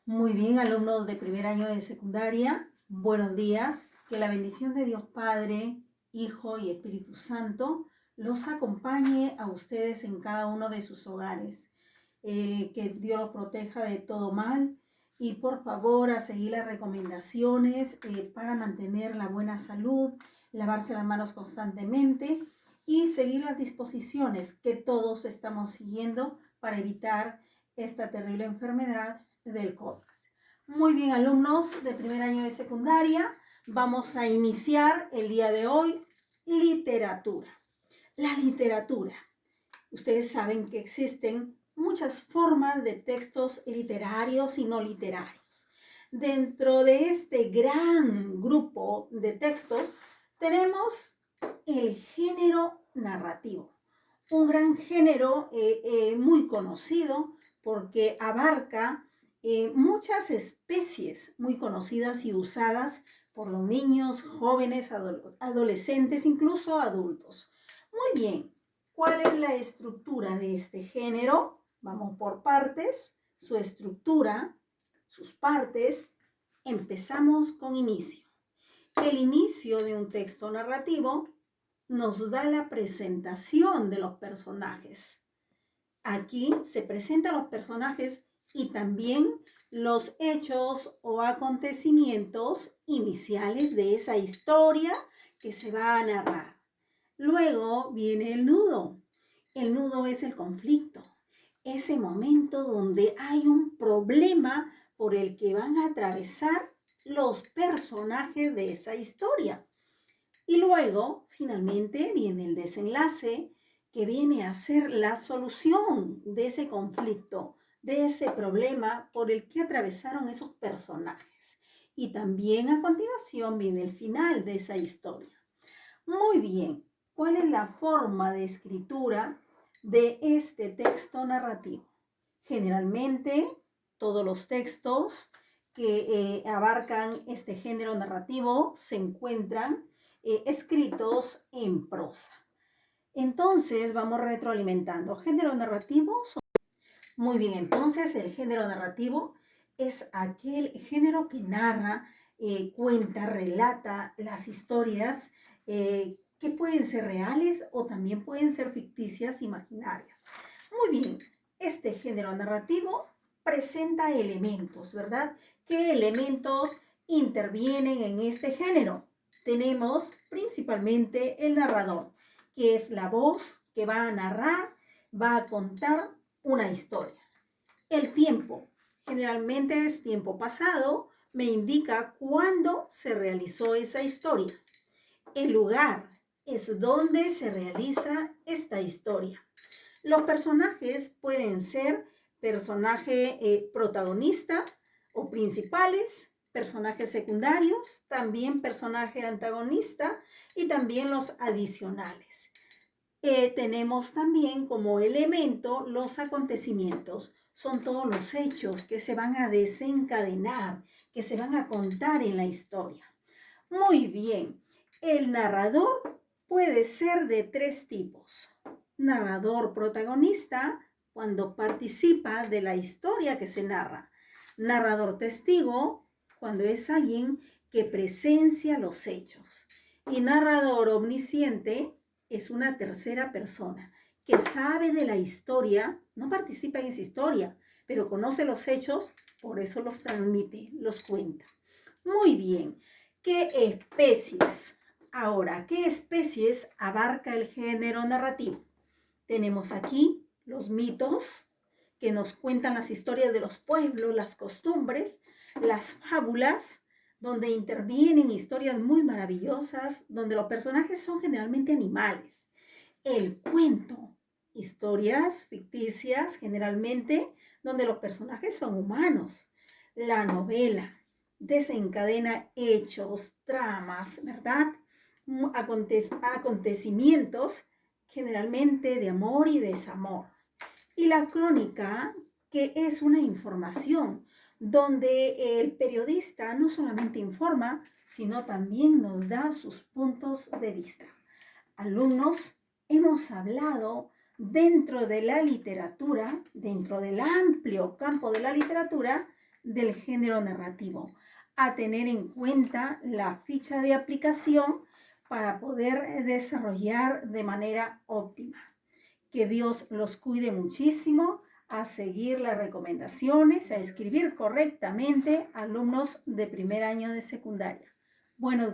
Muy bien, alumnos de primer año de secundaria, buenos días. Que la bendición de Dios Padre, Hijo y Espíritu Santo los acompañe a ustedes en cada uno de sus hogares. Que Dios los proteja de todo mal y por favor a seguir las recomendaciones para mantener la buena salud, lavarse las manos constantemente y seguir las disposiciones que todos estamos siguiendo para evitar esta terrible enfermedad del COVID. Muy bien, alumnos de primer año de secundaria, vamos a iniciar el día de hoy literatura. La literatura. Ustedes saben que existen muchas formas de textos literarios y no literarios. Dentro de este gran grupo de textos tenemos el género narrativo, un gran género muy conocido porque abarca muchas especies muy conocidas y usadas por los niños, jóvenes, adolescentes, incluso adultos. Muy bien, ¿cuál es la estructura de este género? Vamos por partes, su estructura, sus partes. Empezamos con inicio. El inicio de un texto narrativo nos da la presentación de los personajes. Aquí se presentan los personajes y también los hechos o acontecimientos iniciales de esa historia que se va a narrar. Luego viene el nudo. El nudo es el conflicto, ese momento donde hay un problema por el que van a atravesar los personajes de esa historia. Y luego, finalmente, viene el desenlace, que viene a ser la solución de ese conflicto, de ese problema por el que atravesaron esos personajes. Y también a continuación viene el final de esa historia. Muy bien, ¿cuál es la forma de escritura de este texto narrativo? Generalmente, todos los textos que abarcan este género narrativo se encuentran escritos en prosa. Entonces, vamos retroalimentando. ¿Género narrativo? Muy bien, entonces el género narrativo es aquel género que narra, cuenta, relata las historias que pueden ser reales o también pueden ser ficticias, imaginarias. Muy bien, este género narrativo presenta elementos, ¿verdad? ¿Qué elementos intervienen en este género? Tenemos principalmente el narrador, que es la voz que va a narrar, va a contar una historia. El tiempo, generalmente es tiempo pasado, me indica cuándo se realizó esa historia. El lugar es donde se realiza esta historia. Los personajes pueden ser personaje protagonista o principales, personajes secundarios, también personaje antagonista y también los adicionales. Tenemos también como elemento los acontecimientos. Son todos los hechos que se van a desencadenar, que se van a contar en la historia. Muy bien, el narrador puede ser de tres tipos. Narrador protagonista, cuando participa de la historia que se narra. Narrador testigo, cuando es alguien que presencia los hechos. Y narrador omnisciente es una tercera persona que sabe de la historia, no participa en esa historia, pero conoce los hechos, por eso los transmite, los cuenta. Muy bien, ¿qué especies? Ahora, ¿qué especies abarca el género narrativo? Tenemos aquí los mitos, que nos cuentan las historias de los pueblos, las costumbres, las fábulas, donde intervienen historias muy maravillosas, donde los personajes son generalmente animales. El cuento, historias ficticias generalmente, donde los personajes son humanos. La novela desencadena hechos, tramas, ¿verdad? Acontecimientos generalmente de amor y desamor. Y la crónica, que es una información, donde el periodista no solamente informa, sino también nos da sus puntos de vista. Alumnos, hemos hablado dentro de la literatura, dentro del amplio campo de la literatura, del género narrativo, a tener en cuenta la ficha de aplicación para poder desarrollar de manera óptima. Que Dios los cuide muchísimo, a seguir las recomendaciones, a escribir correctamente, alumnos de primer año de secundaria. Buenos días.